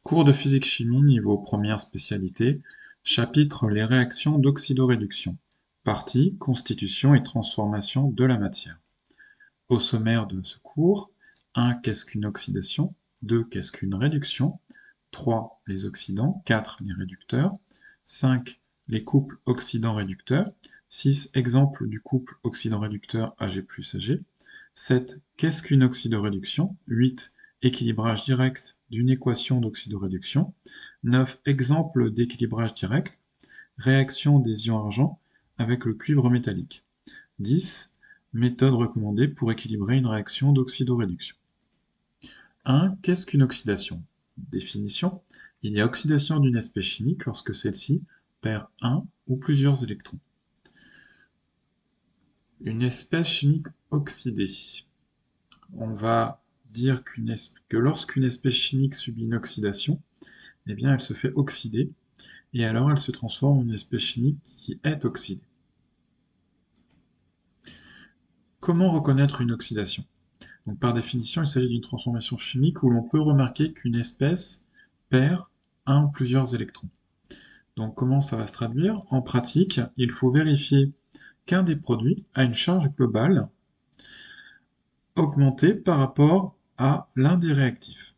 Cours de physique-chimie niveau première spécialité, chapitre Les réactions d'oxydoréduction, partie Constitution et transformation de la matière. Au sommaire de ce cours, 1. Qu'est-ce qu'une oxydation? 2. Qu'est-ce qu'une réduction? 3. Les oxydants. 4. Les réducteurs. 5. Les couples oxydant-réducteurs. 6. Exemple du couple oxydant-réducteur Ag plus Ag. 7. Qu'est-ce qu'une oxydoréduction? 8. Équilibrage direct d'une équation d'oxydoréduction. 9. Exemple d'équilibrage direct. Réaction des ions argent avec le cuivre métallique. 10. Méthode recommandée pour équilibrer une réaction d'oxydoréduction. 1. Qu'est-ce qu'une oxydation? Définition. Il y a oxydation d'une espèce chimique lorsque celle-ci perd un ou plusieurs électrons. Une espèce chimique oxydée. On va dire que lorsqu'une espèce chimique subit une oxydation, eh bien elle se fait oxyder, et alors elle se transforme en une espèce chimique qui est oxydée. Comment reconnaître une oxydation? Donc, par définition, il s'agit d'une transformation chimique où l'on peut remarquer qu'une espèce perd un ou plusieurs électrons. Donc comment ça va se traduire? En pratique, il faut vérifier qu'un des produits a une charge globale augmentée par rapport à l'un des réactifs.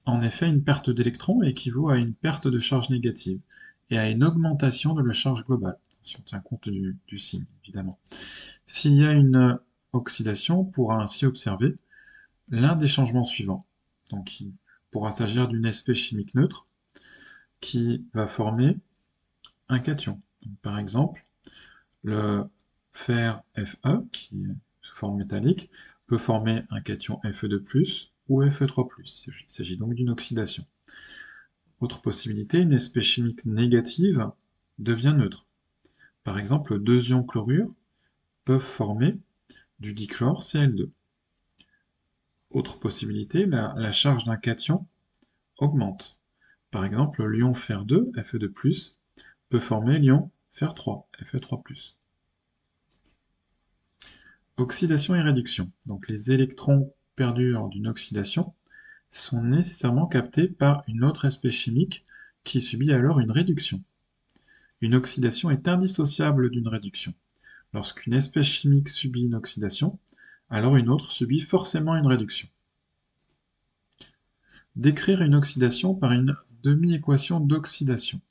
En effet, une perte d'électrons équivaut à une perte de charge négative et à une augmentation de la charge globale, si on tient compte du signe, évidemment. S'il y a une oxydation, on pourra ainsi observer l'un des changements suivants. Donc, il pourra s'agir d'une espèce chimique neutre qui va former un cation. Donc, par exemple, le fer Fe, qui est sous forme métallique, peut former un cation Fe2+, ou Fe3+. Il s'agit donc d'une oxydation. Autre possibilité, une espèce chimique négative devient neutre. Par exemple, deux ions chlorure peuvent former du dichlore Cl2. Autre possibilité, la charge d'un cation augmente. Par exemple, l'ion fer2, Fe2+, peut former l'ion fer3, Fe3+. Oxydation et réduction. Donc les électrons perdus lors d'une oxydation sont nécessairement captés par une autre espèce chimique qui subit alors une réduction. Une oxydation est indissociable d'une réduction. Lorsqu'une espèce chimique subit une oxydation, alors une autre subit forcément une réduction. Décrire une oxydation par une demi-équation d'oxydation.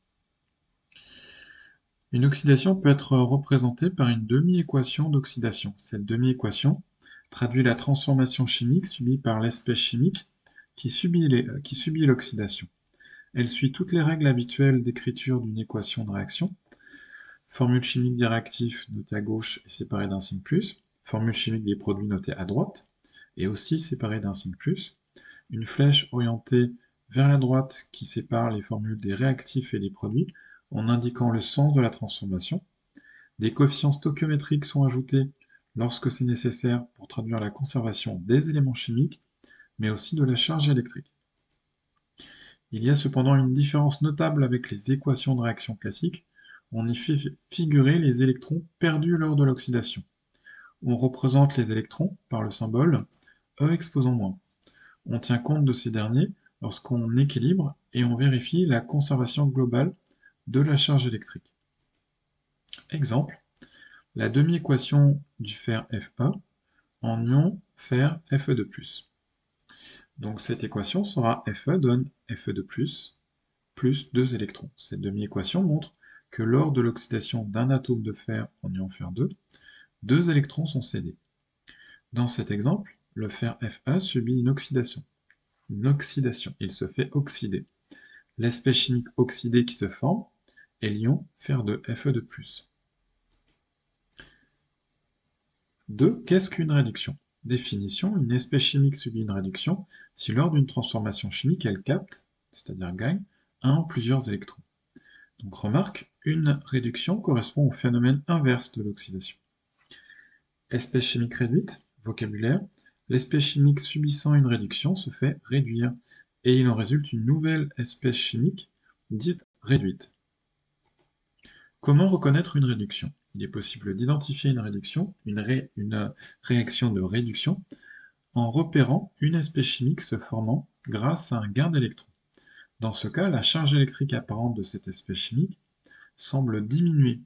Une oxydation peut être représentée par une demi-équation d'oxydation. Cette demi-équation traduit la transformation chimique subie par l'espèce chimique qui subit l'oxydation. Elle suit toutes les règles habituelles d'écriture d'une équation de réaction. Formule chimique des réactifs notée à gauche et séparée d'un signe plus. Formule chimique des produits notée à droite et aussi séparée d'un signe plus. Une flèche orientée vers la droite qui sépare les formules des réactifs et des produits en indiquant le sens de la transformation. Des coefficients stoichiométriques sont ajoutés lorsque c'est nécessaire pour traduire la conservation des éléments chimiques, mais aussi de la charge électrique. Il y a cependant une différence notable avec les équations de réaction classiques. On y fait figurer les électrons perdus lors de l'oxydation. On représente les électrons par le symbole E exposant moins. On tient compte de ces derniers lorsqu'on équilibre et on vérifie la conservation globale de la charge électrique. Exemple, la demi-équation du fer Fe en ion fer Fe2+. Donc cette équation sera Fe donne Fe2+, plus 2 électrons. Cette demi-équation montre que lors de l'oxydation d'un atome de fer en ion fer2, 2 électrons sont cédés. Dans cet exemple, le fer Fe subit une oxydation. Il se fait oxyder. L'espèce chimique oxydée qui se forme est l'ion fer2, Fe2+. 2. Qu'est-ce qu'une réduction? Définition, une espèce chimique subit une réduction si lors d'une transformation chimique elle capte, c'est-à-dire gagne, un ou plusieurs électrons. Donc remarque, une réduction correspond au phénomène inverse de l'oxydation. Espèce chimique réduite, vocabulaire, l'espèce chimique subissant une réduction se fait réduire, et il en résulte une nouvelle espèce chimique dite réduite. Comment reconnaître une réduction? Il est possible d'identifier une réduction, une réaction de réduction, en repérant une espèce chimique se formant grâce à un gain d'électrons. Dans ce cas, la charge électrique apparente de cette espèce chimique semble diminuer,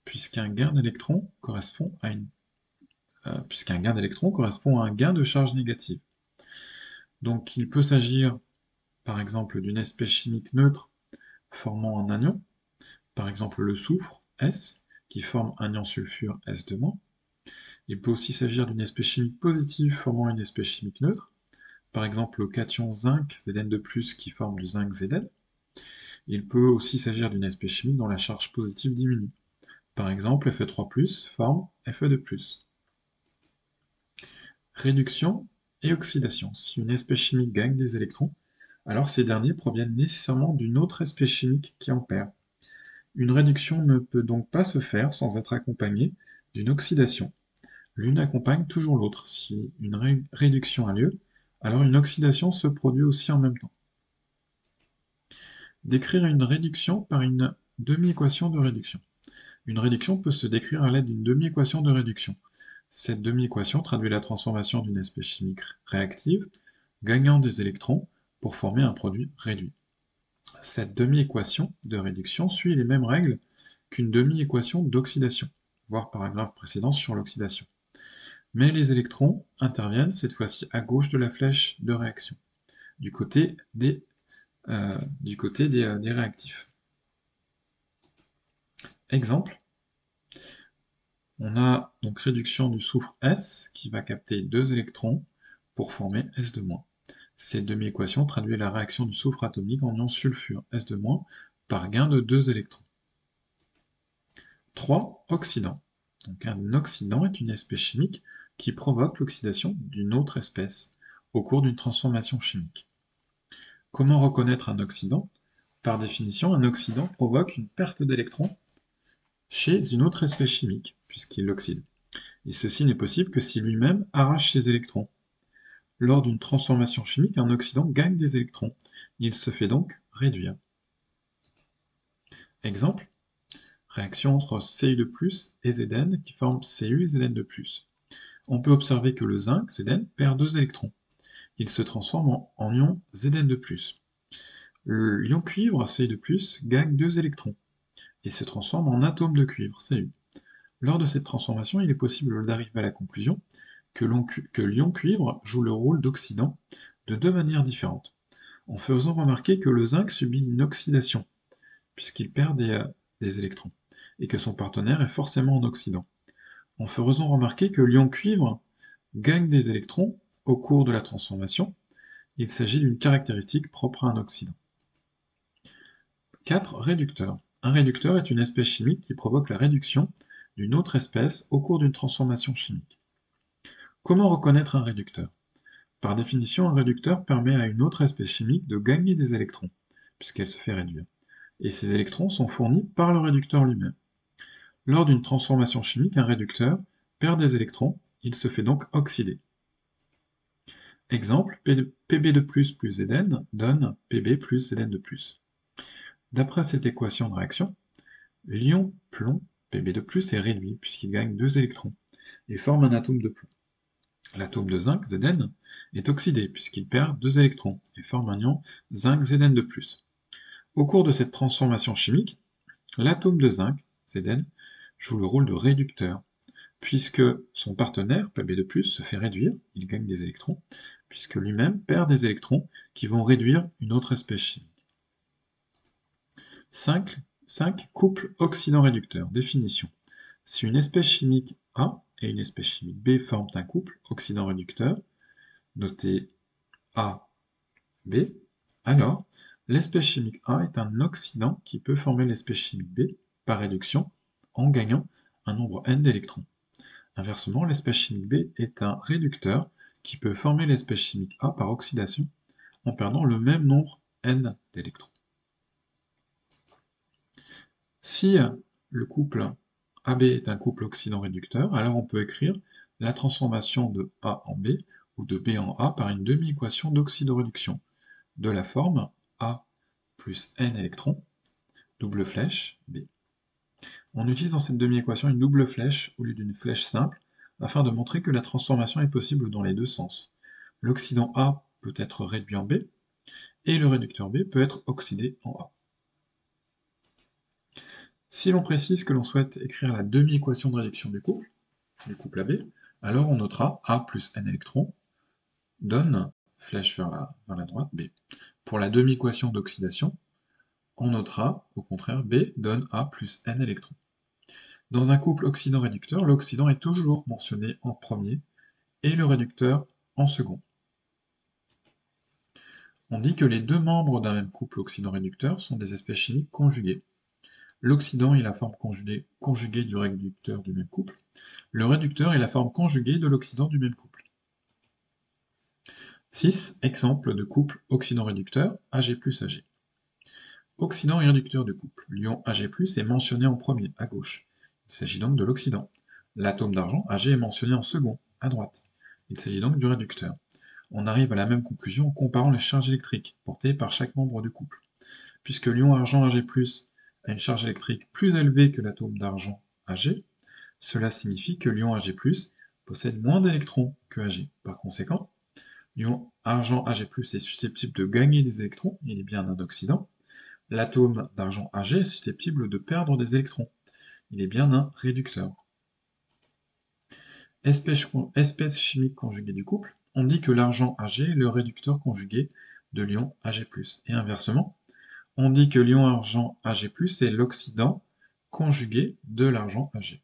puisqu'un gain d'électrons correspond à un gain de charge négative. Donc il peut s'agir par exemple d'une espèce chimique neutre formant un anion, par exemple le soufre, S, qui forme un ion sulfure S2-. Il peut aussi s'agir d'une espèce chimique positive formant une espèce chimique neutre, par exemple le cation zinc Zn2+, qui forme du zinc Zn. Il peut aussi s'agir d'une espèce chimique dont la charge positive diminue. Par exemple, Fe3+, forme Fe2+. Réduction et oxydation. Si une espèce chimique gagne des électrons, alors ces derniers proviennent nécessairement d'une autre espèce chimique qui en perd. Une réduction ne peut donc pas se faire sans être accompagnée d'une oxydation. L'une accompagne toujours l'autre. Si une réduction a lieu, alors une oxydation se produit aussi en même temps. Décrire une réduction par une demi-équation de réduction. Une réduction peut se décrire à l'aide d'une demi-équation de réduction. Cette demi-équation traduit la transformation d'une espèce chimique réactive, gagnant des électrons, pour former un produit réduit. Cette demi-équation de réduction suit les mêmes règles qu'une demi-équation d'oxydation, voir paragraphe précédent sur l'oxydation. Mais les électrons interviennent cette fois-ci à gauche de la flèche de réaction, du côté des réactifs. Exemple, on a donc réduction du soufre S qui va capter 2 électrons pour former S2-. Cette demi-équation traduit la réaction du soufre atomique en ion sulfure S2- par gain de 2 électrons. 3. Oxydant. Donc un oxydant est une espèce chimique qui provoque l'oxydation d'une autre espèce au cours d'une transformation chimique. Comment reconnaître un oxydant? Par définition, un oxydant provoque une perte d'électrons chez une autre espèce chimique, puisqu'il l'oxyde. Et ceci n'est possible que si lui-même arrache ses électrons. Lors d'une transformation chimique, un oxydant gagne des électrons. Il se fait donc réduire. Exemple, réaction entre Cu2+, et Zn qui forme Cu et Zn2+. On peut observer que le zinc, Zn, perd 2 électrons. Il se transforme en ion Zn2+. L'ion cuivre, Ci2+, gagne 2 électrons et se transforme en atome de cuivre, Cu. Lors de cette transformation, il est possible d'arriver à la conclusion que l'ion cuivre joue le rôle d'oxydant de deux manières différentes, en faisant remarquer que le zinc subit une oxydation, puisqu'il perd des électrons, et que son partenaire est forcément un oxydant, en faisant remarquer que l'ion cuivre gagne des électrons au cours de la transformation. Il s'agit d'une caractéristique propre à un oxydant. 4. Réducteur. Un réducteur est une espèce chimique qui provoque la réduction d'une autre espèce au cours d'une transformation chimique. Comment reconnaître un réducteur? Par définition, un réducteur permet à une autre espèce chimique de gagner des électrons, puisqu'elle se fait réduire, et ces électrons sont fournis par le réducteur lui-même. Lors d'une transformation chimique, un réducteur perd des électrons, il se fait donc oxyder. Exemple, Pb2+, plus Zn donne Pb plus Zn2+. D'après cette équation de réaction, l'ion plomb, Pb2+, est réduit puisqu'il gagne 2 électrons et forme un atome de plomb. L'atome de zinc, Zn, est oxydé puisqu'il perd 2 électrons et forme un ion zinc Zn2+. Au cours de cette transformation chimique, l'atome de zinc, Zn, joue le rôle de réducteur, puisque son partenaire, Pb2+, se fait réduire, il gagne des électrons, puisque lui-même perd des électrons qui vont réduire une autre espèce chimique. 5. Couple oxydant-réducteur. Définition. Si une espèce chimique A et une espèce chimique B forment un couple oxydant-réducteur, noté A, B, alors l'espèce chimique A est un oxydant qui peut former l'espèce chimique B par réduction en gagnant un nombre n d'électrons. Inversement, l'espèce chimique B est un réducteur qui peut former l'espèce chimique A par oxydation en perdant le même nombre n d'électrons. Si le couple AB est un couple oxydant-réducteur, alors on peut écrire la transformation de A en B ou de B en A par une demi-équation d'oxydoréduction de la forme A plus n électrons, double flèche, B. On utilise dans cette demi-équation une double flèche au lieu d'une flèche simple afin de montrer que la transformation est possible dans les deux sens. L'oxydant A peut être réduit en B, et le réducteur B peut être oxydé en A. Si l'on précise que l'on souhaite écrire la demi-équation de réduction du couple AB, alors on notera A plus N électrons donne, flèche vers la droite, B. Pour la demi-équation d'oxydation, on notera, au contraire, B donne A plus N électrons. Dans un couple oxydant-réducteur, l'oxydant est toujours mentionné en premier et le réducteur en second. On dit que les deux membres d'un même couple oxydant-réducteur sont des espèces chimiques conjuguées. L'oxydant est la forme conjuguée du réducteur du même couple. Le réducteur est la forme conjuguée de l'oxydant du même couple. 6. Exemple de couple oxydant-réducteur Ag plus Ag. Oxydant et réducteur du couple. L'ion Ag+ est mentionné en premier, à gauche. Il s'agit donc de l'oxydant. L'atome d'argent Ag est mentionné en second, à droite. Il s'agit donc du réducteur. On arrive à la même conclusion en comparant les charges électriques portées par chaque membre du couple. Puisque l'ion argent Ag+ a une charge électrique plus élevée que l'atome d'argent Ag, cela signifie que l'ion Ag+ possède moins d'électrons que Ag. Par conséquent, l'ion argent Ag+ est susceptible de gagner des électrons, il est bien un oxydant. L'atome d'argent Ag est susceptible de perdre des électrons, il est bien un réducteur. Espèce chimique conjuguée du couple, on dit que l'argent Ag est le réducteur conjugué de l'ion Ag+, et inversement, on dit que l'ion argent Ag+ est l'oxydant conjugué de l'argent Ag.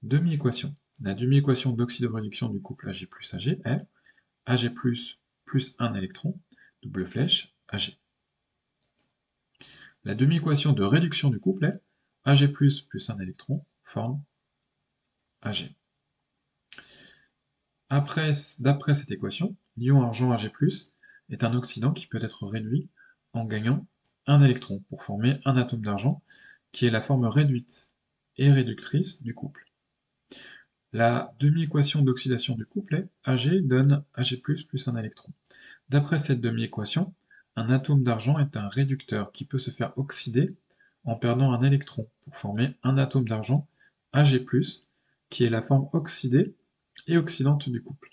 Demi-équation. La demi-équation d'oxydoréduction du couple Ag+ Ag est Ag+ plus un électron, double flèche, Ag. La demi-équation de réduction du couple est Ag+ plus un électron, forme Ag. D'après cette équation, l'ion argent Ag+ est un oxydant qui peut être réduit en gagnant un électron pour former un atome d'argent qui est la forme réduite et réductrice du couple. La demi-équation d'oxydation du couple est Ag donne Ag+ plus un électron. D'après cette demi-équation, un atome d'argent est un réducteur qui peut se faire oxyder en perdant un électron pour former un atome d'argent Ag+, qui est la forme oxydée et oxydante du couple.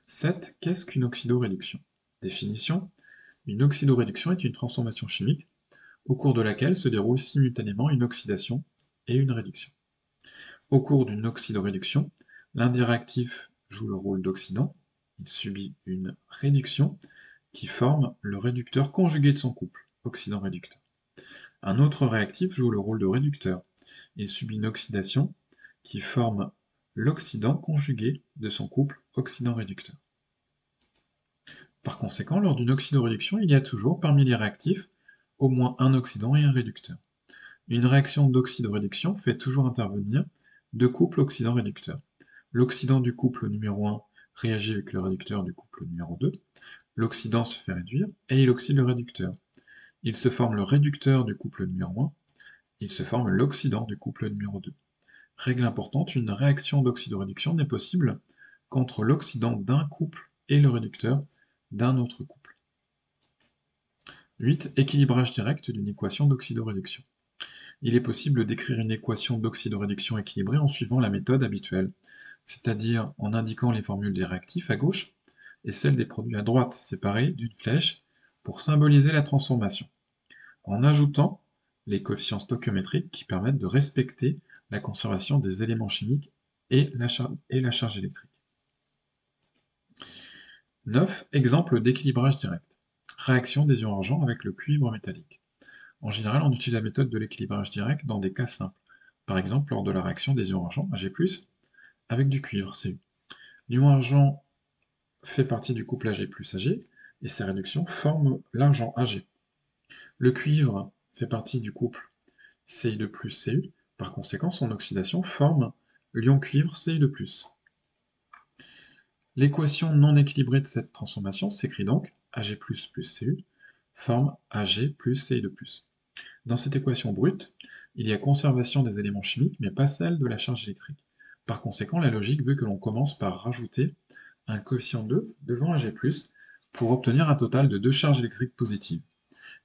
7. Qu'est-ce qu'une oxydoréduction? Définition. Une oxydoréduction est une transformation chimique au cours de laquelle se déroule simultanément une oxydation et une réduction. Au cours d'une oxydoréduction, l'un des réactifs joue le rôle d'oxydant, il subit une réduction qui forme le réducteur conjugué de son couple, oxydant-réducteur. Un autre réactif joue le rôle de réducteur, il subit une oxydation qui forme l'oxydant conjugué de son couple oxydant-réducteur. Par conséquent, lors d'une oxydoréduction, il y a toujours, parmi les réactifs, au moins un oxydant et un réducteur. Une réaction d'oxydoréduction fait toujours intervenir deux couples oxydant-réducteurs. L'oxydant du couple numéro 1 réagit avec le réducteur du couple numéro 2, l'oxydant se fait réduire et il oxyde le réducteur. Il se forme le réducteur du couple numéro 1, il se forme l'oxydant du couple numéro 2. Règle importante, une réaction d'oxydoréduction n'est possible qu'entre l'oxydant d'un couple et le réducteur d'un autre couple. 8. Équilibrage direct d'une équation d'oxydoréduction. Il est possible d'écrire une équation d'oxydoréduction équilibrée en suivant la méthode habituelle, c'est-à-dire en indiquant les formules des réactifs à gauche et celles des produits à droite, séparées d'une flèche, pour symboliser la transformation, en ajoutant les coefficients stoichiométriques qui permettent de respecter la conservation des éléments chimiques et la charge électrique. 9. Exemple d'équilibrage direct. Réaction des ions argent avec le cuivre métallique. En général, on utilise la méthode de l'équilibrage direct dans des cas simples, par exemple lors de la réaction des ions argent Ag+, avec du cuivre, Cu. L'ion argent fait partie du couple Ag+, Ag, et ses réductions forment l'argent Ag. Le cuivre fait partie du couple Ci2+, Cu, par conséquent son oxydation forme l'ion cuivre Ci2+. L'équation non équilibrée de cette transformation s'écrit donc Ag++ plus Cu forme Ag plus Ci2+. Dans cette équation brute, il y a conservation des éléments chimiques, mais pas celle de la charge électrique. Par conséquent, la logique veut que l'on commence par rajouter un coefficient 2 devant Ag+, pour obtenir un total de deux charges électriques positives.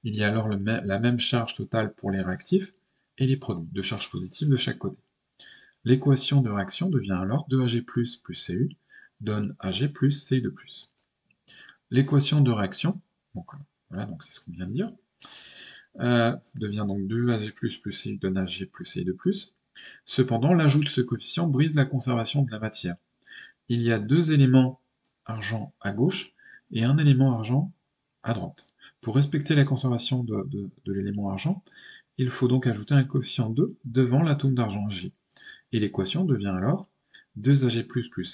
Il y a alors la même charge totale pour les réactifs et les produits, deux charges positives de chaque côté. L'équation de réaction devient alors 2Ag+, plus Cu, donne Ag plus Ci de plus. L'équation de réaction, donc voilà, donc c'est ce qu'on vient de dire, devient donc 2Ag plus Ci donne Ag plus Ci de plus. Cependant, l'ajout de ce coefficient brise la conservation de la matière. Il y a deux éléments argent à gauche et un élément argent à droite. Pour respecter la conservation de l'élément argent, il faut donc ajouter un coefficient 2 devant l'atome d'argent Ag. Et l'équation devient alors 2Ag plus Cu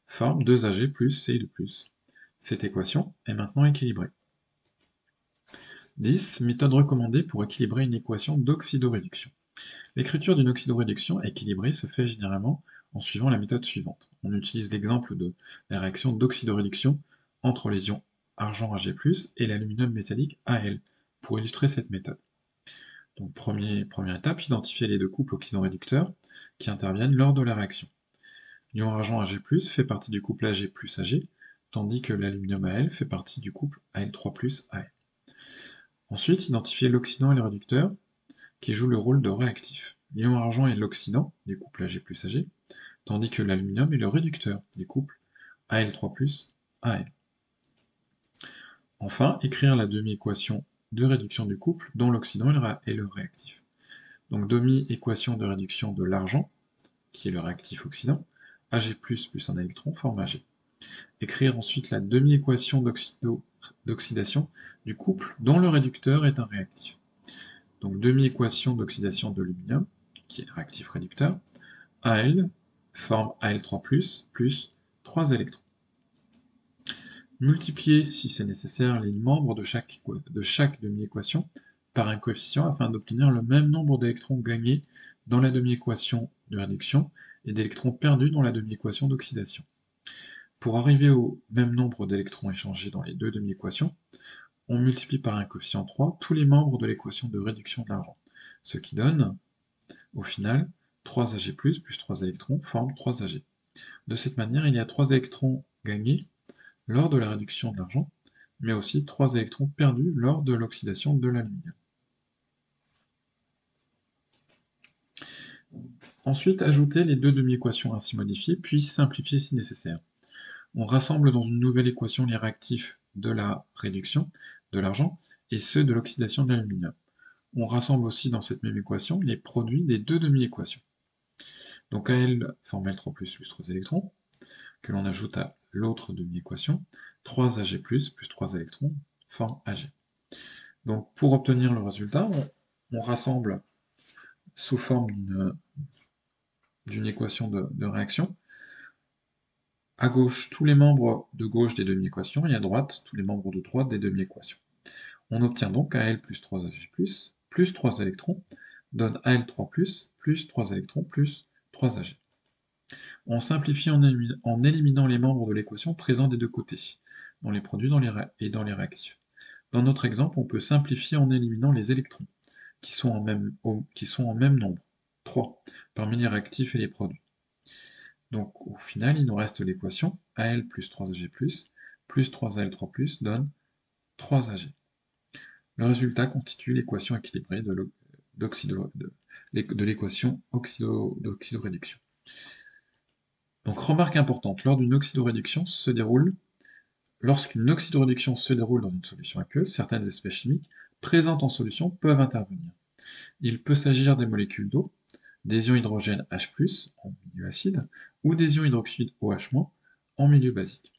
forme 2Ag plus Ci de plus. Cette équation est maintenant équilibrée. 10. Méthode recommandée pour équilibrer une équation d'oxydoréduction. L'écriture d'une oxydoréduction équilibrée se fait généralement en suivant la méthode suivante. On utilise l'exemple de la réaction d'oxydoréduction entre les ions argent Ag+, et l'aluminium métallique Al pour illustrer cette méthode. Donc première étape, identifier les deux couples oxydoréducteurs qui interviennent lors de la réaction. L'ion argent Ag+, fait partie du couple Ag plus Ag, tandis que l'aluminium Al fait partie du couple Al3+ Al. Ensuite, identifier l'oxydant et le réducteur qui jouent le rôle de réactif. L'ion argent est l'oxydant du couple Ag plus Ag, tandis que l'aluminium est le réducteur du couple Al3+ Al. Enfin, écrire la demi-équation de réduction du couple dont l'oxydant est le réactif. Donc demi-équation de réduction de l'argent, qui est le réactif oxydant, Ag++ plus un électron forme Ag. Écrire ensuite la demi-équation d'oxydation du couple dont le réducteur est un réactif. Donc demi-équation d'oxydation de l'aluminium, qui est le réactif réducteur, Al forme Al3+, plus 3 électrons. Multiplier, si c'est nécessaire, les membres de chaque demi-équation par un coefficient afin d'obtenir le même nombre d'électrons gagnés dans la demi-équation de réduction et d'électrons perdus dans la demi-équation d'oxydation. Pour arriver au même nombre d'électrons échangés dans les deux demi-équations, on multiplie par un coefficient 3 tous les membres de l'équation de réduction de l'argent, ce qui donne, au final, 3Ag+, plus 3 électrons forment 3Ag. De cette manière, il y a 3 électrons gagnés lors de la réduction de l'argent, mais aussi 3 électrons perdus lors de l'oxydation de l'aluminium. Ensuite, ajouter les deux demi-équations ainsi modifiées, puis simplifier si nécessaire. On rassemble dans une nouvelle équation les réactifs de la réduction de l'argent et ceux de l'oxydation de l'aluminium. On rassemble aussi dans cette même équation les produits des deux demi-équations. Donc Al forme Al3+, plus 3 électrons, que l'on ajoute à l'autre demi-équation, 3Ag+, plus 3 électrons, forme Ag. Donc pour obtenir le résultat, on rassemble sous forme d'une équation de réaction. À gauche, tous les membres de gauche des demi-équations, et à droite, tous les membres de droite des demi-équations. On obtient donc Al plus 3Ag+, plus 3 électrons, donne Al3+, plus 3 électrons, plus 3Ag. On simplifie en éliminant les membres de l'équation présents des deux côtés, dans les produits et dans les réactifs. Dans notre exemple, on peut simplifier en éliminant les électrons, qui sont en même nombre, 3, parmi les réactifs et les produits. Donc au final, il nous reste l'équation Al plus 3Ag+, plus 3Al3+, donne 3Ag. Le résultat constitue l'équation équilibrée de l'équation d'oxydoréduction. Donc remarque importante, lorsqu'une oxydoréduction se déroule dans une solution aqueuse, certaines espèces chimiques présentes en solution peuvent intervenir. Il peut s'agir des molécules d'eau, des ions hydrogène H+, en milieu acide, ou des ions hydroxyde OH- en milieu basique.